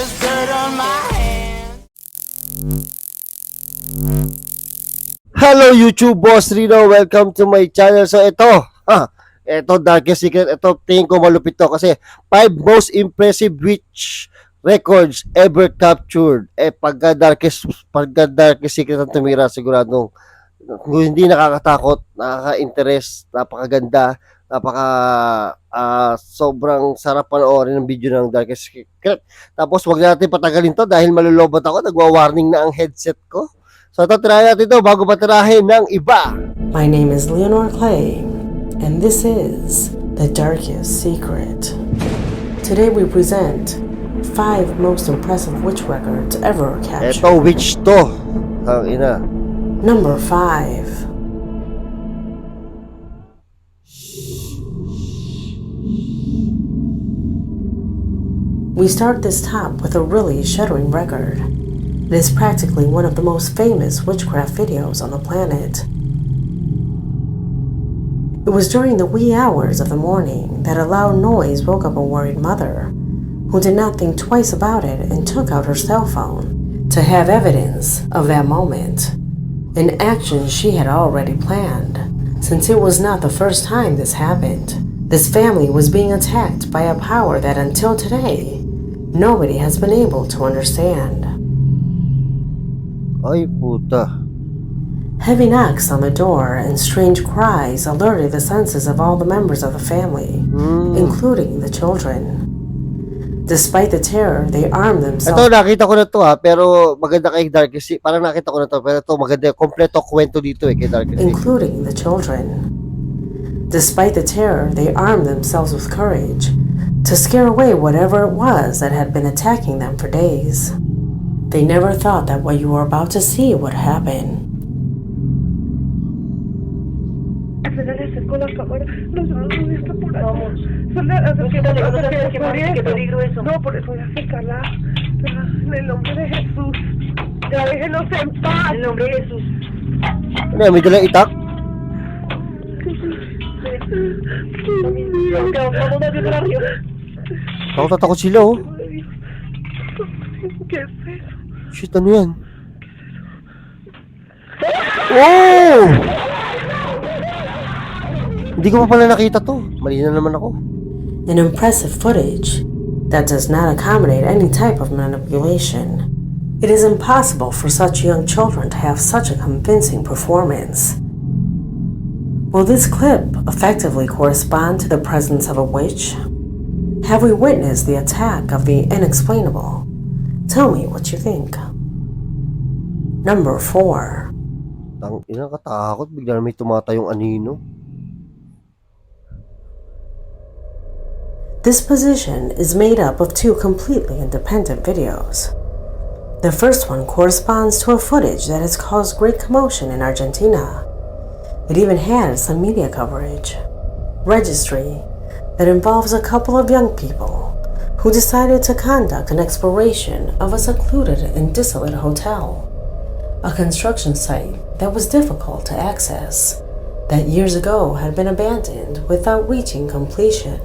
there's dirt on my hands. Hello YouTube Boss Rino, welcome to my channel. So ito Darkest Secret, ito tingin ko malupit to kasi 5 most impressive witch records ever captured. Pagka Darkest Secret ang tumira, siguradong kung hindi nakakatakot, nakaka-interest, napakaganda, sobrang sarap panoorin ng video ng Darkest Secret. Tapos wag natin patagalin to dahil malulobot ako, nagwa-warning na ang headset ko. So try natin ito bago patirahin ng iba. My name is Leonore Clay, and this is The Darkest Secret. Today we present 5 most impressive witch records ever captured. Ito, witch to. Ang ina. Number 5. We start this top with a really shuddering record. It is practically one of the most famous witchcraft videos on the planet. It was during the wee hours of the morning that a loud noise woke up a worried mother, who did not think twice about it and took out her cell phone to have evidence of that moment, an action she had already planned, since it was not the first time this happened. This family was being attacked by a power that until today, nobody has been able to understand. Ay, puta. Heavy knocks on the door and strange cries alerted the senses of all the members of the family, including the children. Despite the terror, they armed themselves. Ito, nakita ko na to pero maganda kay Darkest. Parang nakita ko na to, pero ito maganda. Kompleto kwento dito kay Darkest. Including the children. Despite the terror, they armed themselves with courage to scare away whatever it was that had been attacking them for days. They never thought that what you were about to see would happen. Se le acercó la cámara. No, está por ahí. ¿Qué peligro eso? No, por eso voy a acercarla. En el nombre de Jesús. Ya déjenos en paz. En el nombre de Jesús. Ano, may dalang itak? Takot sila, oh. ¿Qué es eso? Shit, ano yan? Oh! Hindi ko pa pala nakita to. Mali na naman ako. An impressive footage that does not accommodate any type of manipulation. It is impossible for such young children to have such a convincing performance. Will this clip effectively correspond to the presence of a witch? Have we witnessed the attack of the inexplainable? Tell me what you think. Number 4. Tang ina, katakot. Bigla na may tumatayong anino. This position is made up of 2 completely independent videos. The first one corresponds to a footage that has caused great commotion in Argentina. It even had some media coverage. Registry that involves a couple of young people who decided to conduct an exploration of a secluded and desolate hotel, a construction site that was difficult to access, that years ago had been abandoned without reaching completion.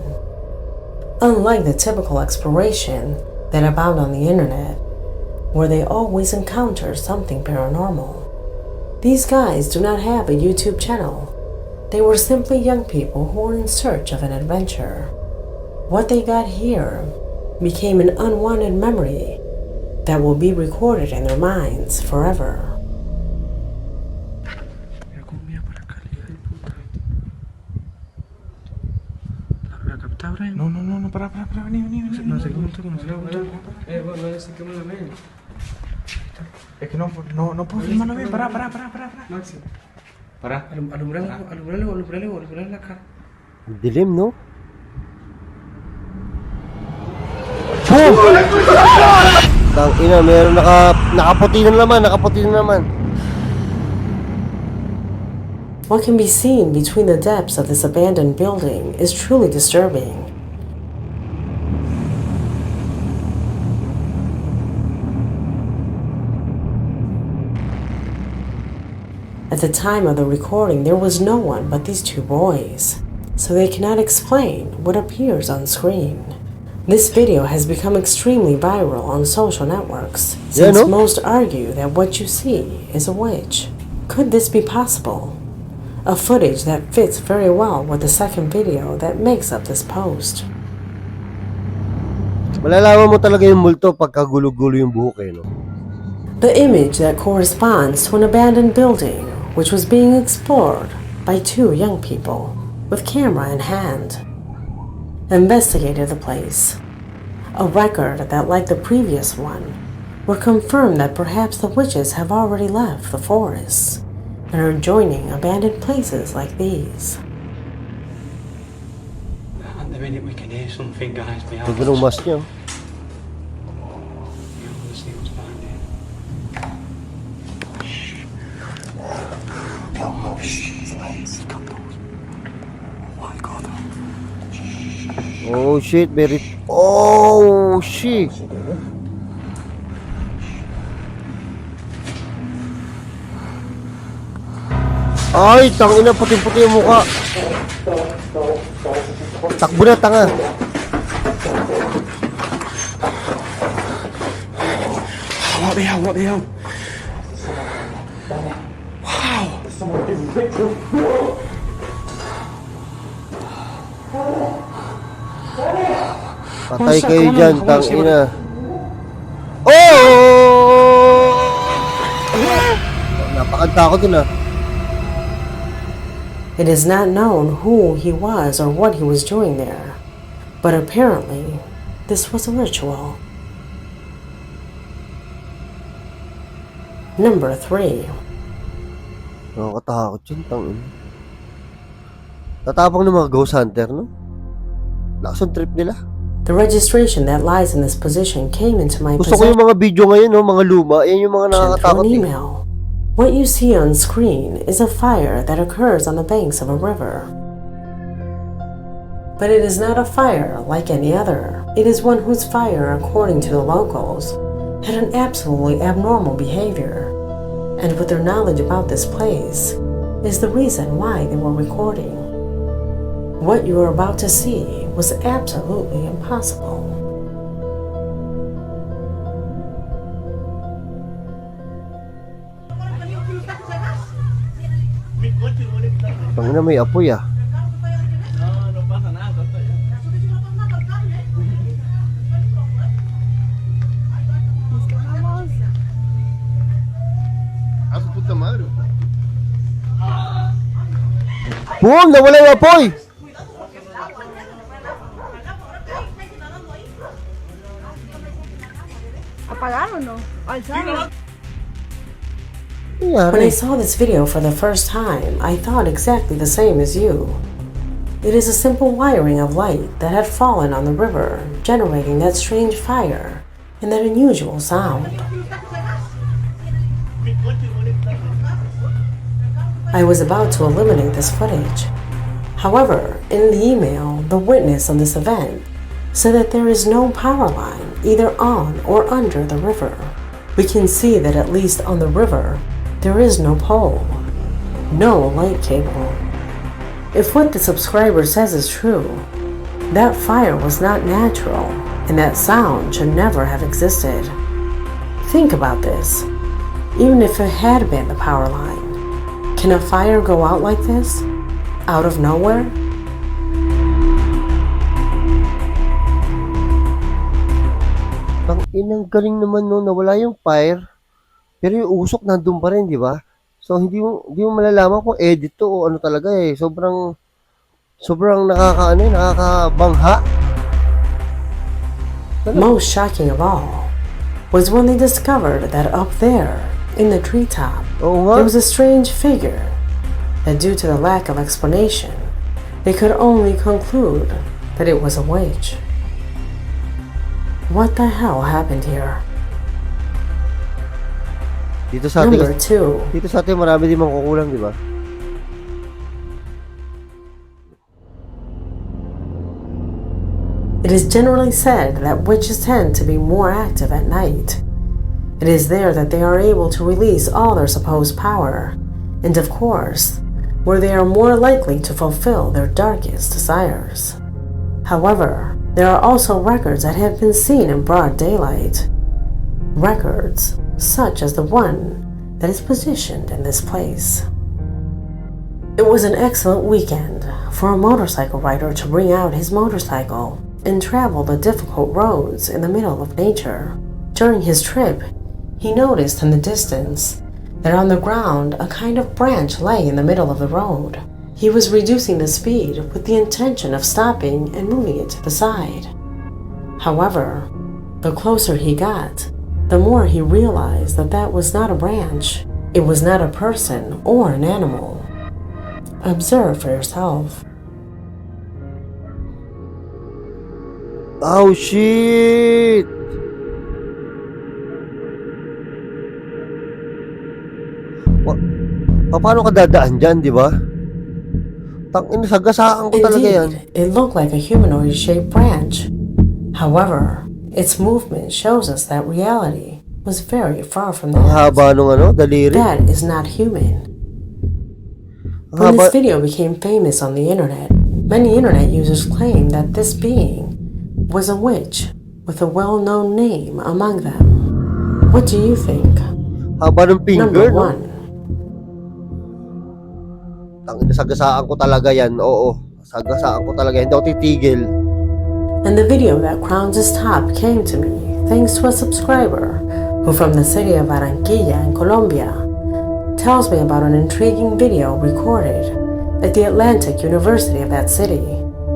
Unlike the typical exploration that abound on the internet, where they always encounter something paranormal, these guys do not have a YouTube channel. They were simply young people who were in search of an adventure. What they got here became an unwanted memory that will be recorded in their minds forever. No, para, vení. No sé cómo Es que no puedo filmarlo bien, para. Maxi. Para. Alumbrale la cara. Dilim, no? Boom! Tang ina, meron nakaputi na naman. What can be seen between the depths of this abandoned building is truly disturbing. At the time of the recording, there was no one but these 2 boys, so they cannot explain what appears on screen. This video has become extremely viral on social networks, Yeah, since no? most argue that what you see is a witch. Could this be possible? A footage that fits very well with the second video that makes up this post. Malalaman mo talaga yung multo pagka gulo-gulo yung buhok eh, no? The image that corresponds to an abandoned building which was being explored by two young people with camera in hand. Investigated the place. A record that, like the previous one, would confirm that perhaps the witches have already left the forests and are joining abandoned places like these. At the minute we can hear something, guys, behind Ito ng us. mask niya. Yeah, we'll see what's behind it. Oh shit, very... Oh shit! Ay, tangina, puti-puti yung mukha. Takbo na, tanga. What the hell? What the hell? Patay kayo dyan, tangina. Oh! Napakanta ko dun ah. It is not known who he was or what he was doing there, but apparently this was a ritual. Number 3. Nakakatakot yun, tangina. Tatapang ng mga ghost hunter, no? Lakas ang trip nila. The registration that lies in this position came into my Gusto ko possession yung mga video ngayon, no? Mga luma. Yan yung mga through nakakatakot an eh. email. What you see on screen is a fire that occurs on the banks of a river. But it is not a fire like any other. It is one whose fire, according to the locals, had an absolutely abnormal behavior. And with their knowledge about this place, is the reason why they were recording. What you are about to see was absolutely impossible. Tangina, may apoy ah. Boom! Nawala yung apoy! ¿Apagaron o no? ¿Alzaron? When I saw this video for the first time, I thought exactly the same as you. It is a simple wiring of light that had fallen on the river, generating that strange fire and that unusual sound. I was about to eliminate this footage. However, in the email, the witness of this event said that there is no power line either on or under the river. We can see that at least on the river, there is no pole, no light cable. If what the subscriber says is true, that fire was not natural and that sound should never have existed. Think about this. Even if it had been the power line, can a fire go out like this? Out of nowhere? Ang inang galing naman no, nawala yung fire. Pero yung usok nandun pa rin, di ba? So hindi mo malalaman kung edit to o ano talaga eh. Sobrang nakakabangha. Most shocking of all was when they discovered that up there, in the treetop, Oo nga. there was a strange figure that due to the lack of explanation, they could only conclude that it was a witch. What the hell happened here? Dito sa atin, Number 2. dito sa atin marami din mangkukulam, di ba? It is generally said that witches tend to be more active at night. It is there that they are able to release all their supposed power, and of course, where they are more likely to fulfill their darkest desires. However, There are also records that have been seen in broad daylight. Records such as the one that is positioned in this place. It was an excellent weekend for a motorcycle rider to bring out his motorcycle and travel the difficult roads in the middle of nature. During his trip, he noticed in the distance that on the ground a kind of branch lay in the middle of the road. He was reducing the speed with the intention of stopping and moving it to the side. However, the closer he got, the more he realized that that was not a branch. It was not a person or an animal. Observe for yourself. Oh, shit! Paano ka dadaan dyan, di ba? Tangin, sagasaan ko talaga yan. Indeed, it looked like a humanoid-shaped branch. However, its movement shows us that reality was very far from Ang that. haba nung daliri. That is not human. When this video became famous on the internet, many internet users claimed that this being was a witch with a well-known name among them. What do you think? Haba ng Number finger, no? 1. Tangin, sagasaan ko talaga yan. Oo, sagasaan ko talaga. Hindi ako titigil. And the video that crowns his top came to me thanks to a subscriber who from the city of Barranquilla in Colombia tells me about an intriguing video recorded at the Atlantic University of that city.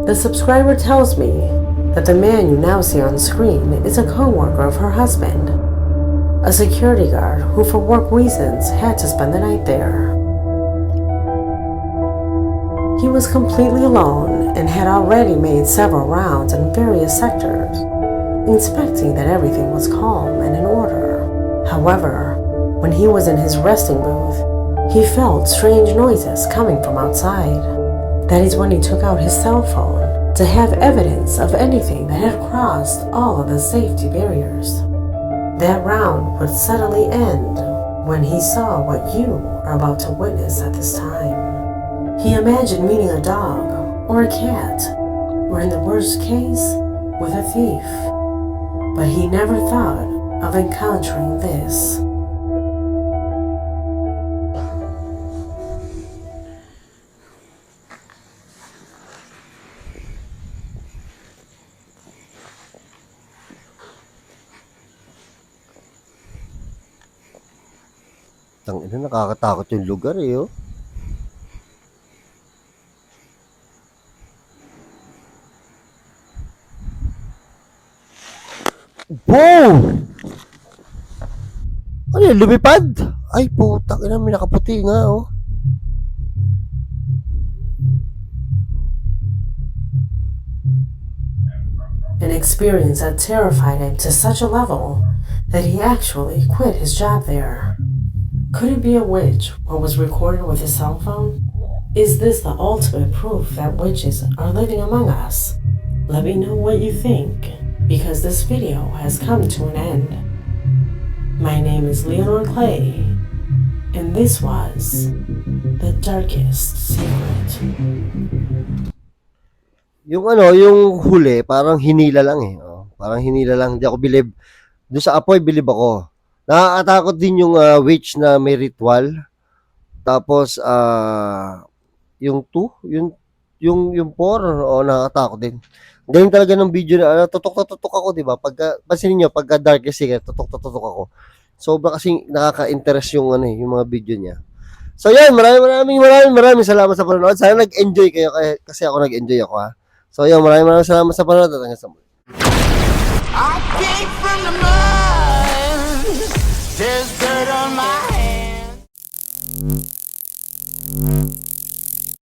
The subscriber tells me that the man you now see on screen is a co-worker of her husband, a security guard who for work reasons had to spend the night there. He was completely alone and had already made several rounds in various sectors, inspecting that everything was calm and in order. However, when he was in his resting booth, he felt strange noises coming from outside. That is when he took out his cell phone to have evidence of anything that had crossed all of the safety barriers. That round would suddenly end when he saw what you are about to witness at this time. He imagined meeting a dog or a cat, or in the worst case, with a thief. But he never thought of encountering this. Tangin, nakakatakot yung lugar eh, oh. Boom! Ano yun, lumipad? Ay, putang ina, may nakaputi nga, oh. An experience that terrified him to such a level that he actually quit his job there. Could it be a witch, what was recorded with his cell phone? Is this the ultimate proof that witches are living among us? Let me know what you think, because this video has come to an end. My name is Leonor Clay, and this was The Darkest Secret. Yung huli, parang hinila lang eh. Oh, parang hinila lang, hindi ako believe. Doon sa apoy, believe ako. Nakakatakot din yung witch na may ritual. Tapos, yung 2, yung 4, nakakatakot din. Galing talaga ng video na tutok ako, di ba? Pansinin nyo, pagka Darkest Secret, tutok ako. Sobra kasing nakaka-interest yung yung mga video niya. So yan, maraming salamat sa panonood. Sana nag-enjoy kayo kasi ako nag-enjoy ako, ha. So yan, maraming salamat sa panonood at hanggang sa muli. I came from the mud.